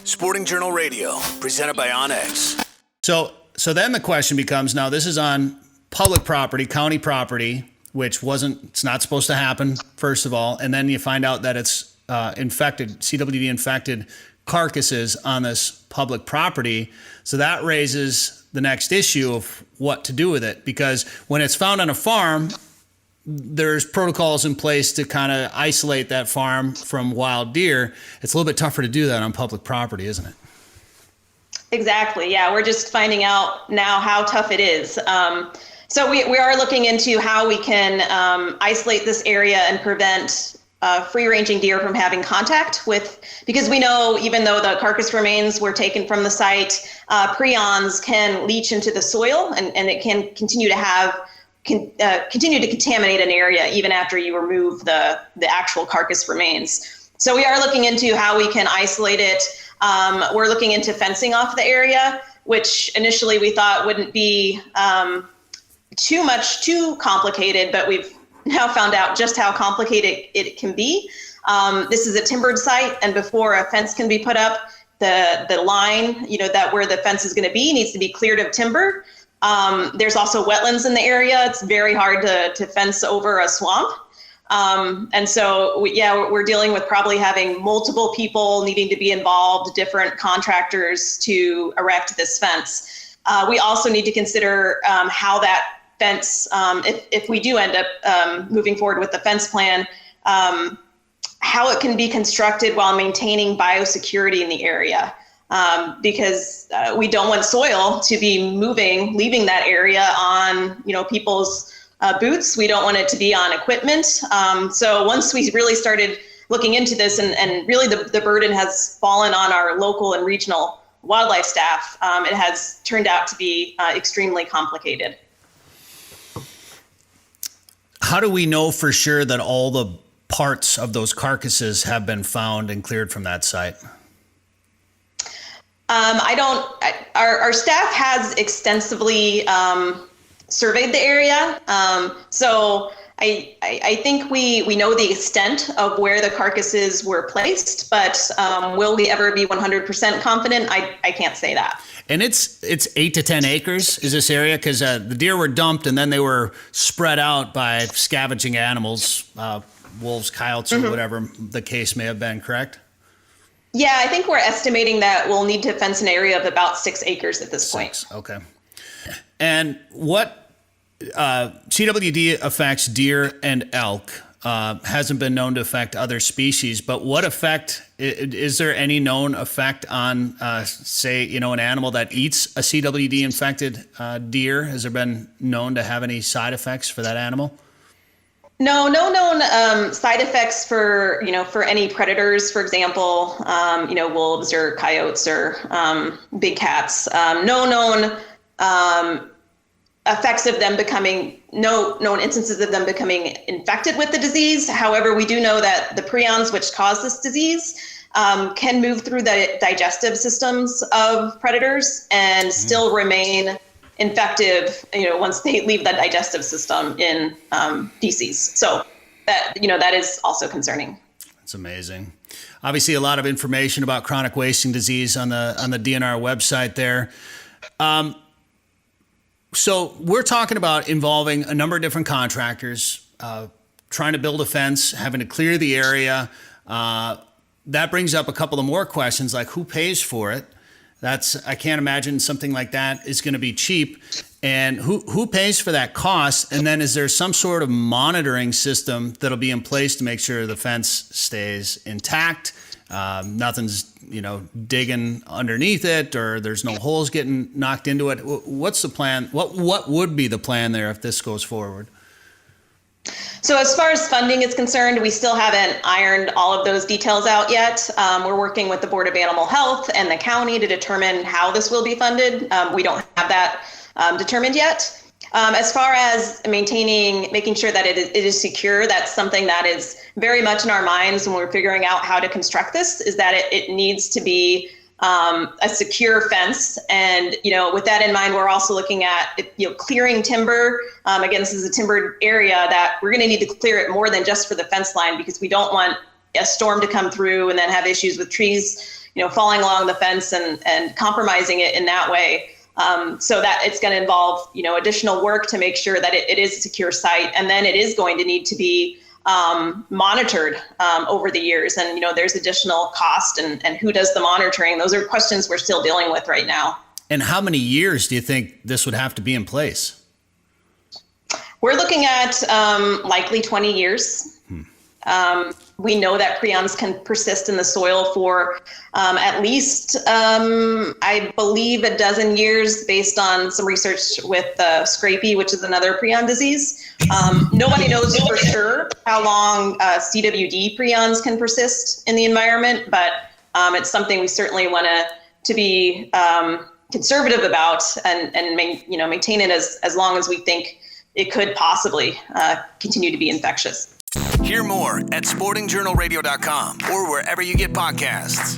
Sporting Journal Radio, presented by OnX. So then the question becomes, now this is on public property, county property, which it's not supposed to happen, first of all. And then you find out that it's infected, CWD-infected carcasses on this public property. So that raises the next issue of what to do with it. Because when it's found on a farm, there's protocols in place to kind of isolate that farm from wild deer. It's a little bit tougher to do that on public property, isn't it? Exactly. Yeah, we're just finding out now how tough it is. So we are looking into how we can isolate this area and prevent free-ranging deer from having contact with, because we know even though the carcass remains were taken from the site, prions can leach into the soil and it can continue to continue to contaminate an area even after you remove the actual carcass remains. So we are looking into how we can isolate it. We're looking into fencing off the area, which initially we thought wouldn't be too complicated, but we've now found out just how complicated it can be. This is a timbered site, and before a fence can be put up, the line, that where the fence is going to be needs to be cleared of timber. There's also wetlands in the area. It's very hard to fence over a swamp. And so, we're dealing with probably having multiple people needing to be involved, different contractors to erect this fence. We also need to consider how that fence, if we do end up moving forward with the fence plan, how it can be constructed while maintaining biosecurity in the area. Because we don't want soil to be leaving that area on, people's boots. We don't want it to be on equipment. So once we really started looking into this and really the burden has fallen on our local and regional wildlife staff, it has turned out to be extremely complicated. How do we know for sure that all the parts of those carcasses have been found and cleared from that site? Our staff has extensively surveyed the area. So I think we know the extent of where the carcasses were placed, but will we ever be 100% confident? I can't say that. And it's 8 to 10 acres is this area, because the deer were dumped and then they were spread out by scavenging animals, wolves, coyotes, or whatever the case may have been, correct? Yeah, I think we're estimating that we'll need to fence an area of about 6 acres at this point. Okay. And what CWD affects deer and elk hasn't been known to affect other species, but what effect, is there any known effect on, say, an animal that eats a CWD infected deer? Has there been known to have any side effects for that animal? No known side effects for any predators, for example, wolves or coyotes or big cats. No known effects of them no known instances of them becoming infected with the disease. However, we do know that the prions, which cause this disease, can move through the digestive systems of predators and still remain infective, once they leave the digestive system in feces. So that is also concerning. That's amazing. Obviously, a lot of information about chronic wasting disease on the DNR website there. So we're talking about involving a number of different contractors, trying to build a fence, having to clear the area. That brings up a couple of more questions, like who pays for it? I can't imagine something like that is going to be cheap. And who pays for that cost? And then is there some sort of monitoring system that'll be in place to make sure the fence stays intact? Nothing's, digging underneath it, or there's no holes getting knocked into it. What's the plan? What would be the plan there if this goes forward? So as far as funding is concerned, we still haven't ironed all of those details out yet. We're working with the Board of Animal Health and the county to determine how this will be funded. We don't have that determined yet. As far as making sure that it is secure, that's something that is very much in our minds when we're figuring out how to construct this, is that it needs to be a secure fence. And, with that in mind, we're also looking at, clearing timber. Again, this is a timbered area that we're going to need to clear it more than just for the fence line, because we don't want a storm to come through and then have issues with trees, falling along the fence and compromising it in that way. So that it's going to involve, additional work to make sure that it is a secure site. And then it is going to need to be monitored over the years. And, there's additional cost and who does the monitoring. Those are questions we're still dealing with right now. And how many years do you think this would have to be in place? We're looking at likely 20 years. We know that prions can persist in the soil for at least, I believe, a dozen years based on some research with scrapie, which is another prion disease. Nobody knows for sure how long CWD prions can persist in the environment, but it's something we certainly want to be conservative about and maintain it as long as we think it could possibly continue to be infectious. Hear more at sportingjournalradio.com or wherever you get podcasts.